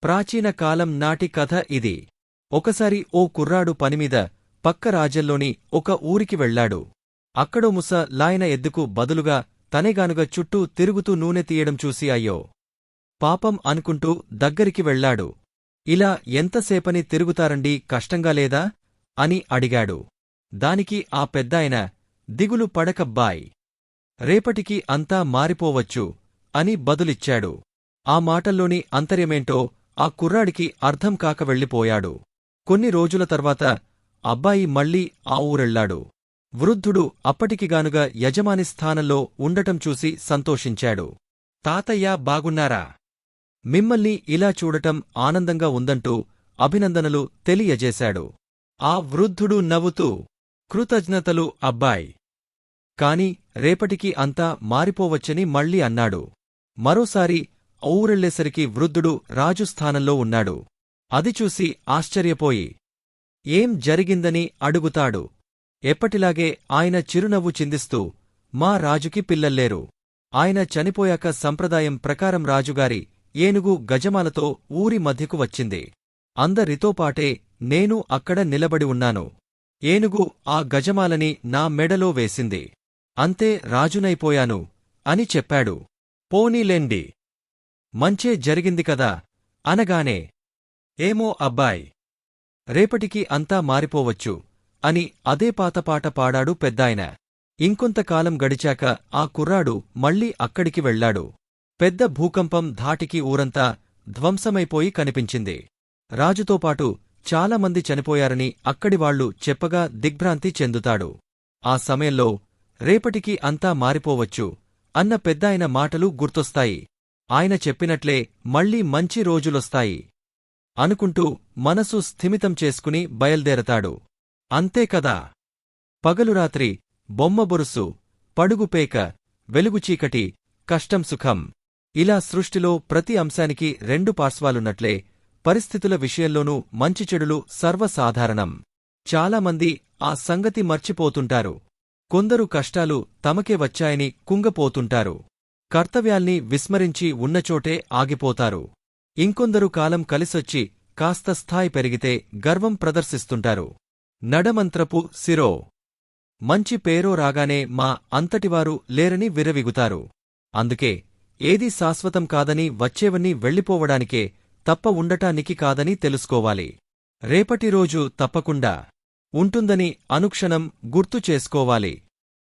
ప్రాచీన కాలం నాటి కథ ఇది. ఒకసారి ఓ కుర్రాడు పనిమీద పక్క రాజ్యంలోని ఒక ఊరికి వెళ్లాడు. అక్కడో ముస లాయన ఎద్దుకు బదులుగా తనేగానుగా చుట్టూ తిరుగుతూ నూనె తీయడం చూసి అయ్యో పాపం అనుకుంటూ దగ్గరికి వెళ్లాడు. ఇలా ఎంతసేపని తిరుగుతారండీ, కష్టంగా లేదా అని అడిగాడు. దానికి ఆ పెద్దాయన, దిగులు పడకబ్బాయ్, రేపటికి అంతా మారిపోవచ్చు అని బదులిచ్చాడు. ఆ మాటల్లోని అంతర్యమేంటో ఆ కుర్రాడికి అర్థం కాక వెళ్ళిపోయాడు. కొన్ని రోజుల తర్వాత అబ్బాయి మళ్లీ ఆ ఊరెళ్లాడు. వృద్ధుడు అప్పటికిగానుగా యజమాని స్థానంలో ఉండటం చూసి సంతోషించాడు. తాతయ్యా, బాగున్నారా? మిమ్మల్ని ఇలా చూడటం ఆనందంగా ఉందంటూ అభినందనలు తెలియజేశాడు. ఆ వృద్ధుడు నవ్వుతూ, కృతజ్ఞతలు అబ్బాయ్, కాని రేపటికి అంతా మారిపోవచ్చని మళ్ళీ అన్నాడు. మరోసారి ఊరెళ్లేసరికి వృద్ధుడు రాజు స్థానంలో ఉన్నాడు. అది చూసి ఆశ్చర్యపోయి ఏం జరిగిందని అడుగుతాడు. ఎప్పటిలాగే ఆయన చిరునవ్వు చిందిస్తూ, మా రాజుకి పిల్లల్లేరు. ఆయన చనిపోయాక సంప్రదాయం ప్రకారం రాజుగారి ఏనుగు గజమాలతో ఊరి మధ్యకు వచ్చింది. అందరితోపాటే నేను అక్కడ నిలబడి ఉన్నాను. ఏనుగు ఆ గజమాలని నా మెడలో వేసింది. అంతే రాజునైపోయాను అని చెప్పాడు. పోనీలెండి, మంచే జరిగింది కదా అనగానే, ఏమో అబ్బాయ్, రేపటికి అంతా మారిపోవచ్చు అని అదే పాతపాట పాడాడు పెద్దాయన. ఇంకొంతకాలం గడిచాక ఆ కుర్రాడు మళ్లీ అక్కడికి వెళ్లాడు. పెద్ద భూకంపం ధాటికి ఊరంతా ధ్వంసమైపోయి కనిపించింది. రాజుతోపాటు చాలామంది చనిపోయారని అక్కడివాళ్లు చెప్పగా దిగ్భ్రాంతి చెందుతాడు. ఆ సమయంలో రేపటికి అంతా మారిపోవచ్చు అన్న పెద్దాయన మాటలు గుర్తొస్తాయి. ఆయన చెప్పినట్లే మళ్లీ మంచి రోజులొస్తాయి అనుకుంటూ మనసు స్థిమితం చేసుకుని బయల్దేరతాడు. అంతేకదా, పగలురాత్రి, బొమ్మబొరుసు, పడుగుపేక, వెలుగుచీకటి, కష్టం సుఖం, ఇలా సృష్టిలో ప్రతి అంశానికి రెండు పార్శ్వాలున్నట్లే పరిస్థితుల విషయంలోనూ మంచిచెడులు సర్వసాధారణం. చాలామంది ఆ సంగతి మర్చిపోతుంటారు. కొందరు కష్టాలు తమకే వచ్చాయని కుంగపోతుంటారు. కర్తవ్యాల్ని విస్మరించి ఉన్నచోటే ఆగిపోతారు. ఇంకొందరు కాలం కలిసొచ్చి కాస్త స్థాయి పెరిగితే గర్వం ప్రదర్శిస్తుంటారు. నడమంత్రపు సిరో, మంచి పేరో రాగానే మా అంతటివారు లేరని విర్రవీగుతారు. అందుకే ఏదీ శాశ్వతం కాదని, వచ్చేవన్నీ వెళ్ళిపోవడానికే తప్ప ఉండటానికి కాదని తెలుసుకోవాలి. రేపటి రోజు తప్పకుండా ఉంటుందని అనుక్షణం గుర్తు చేసుకోవాలి.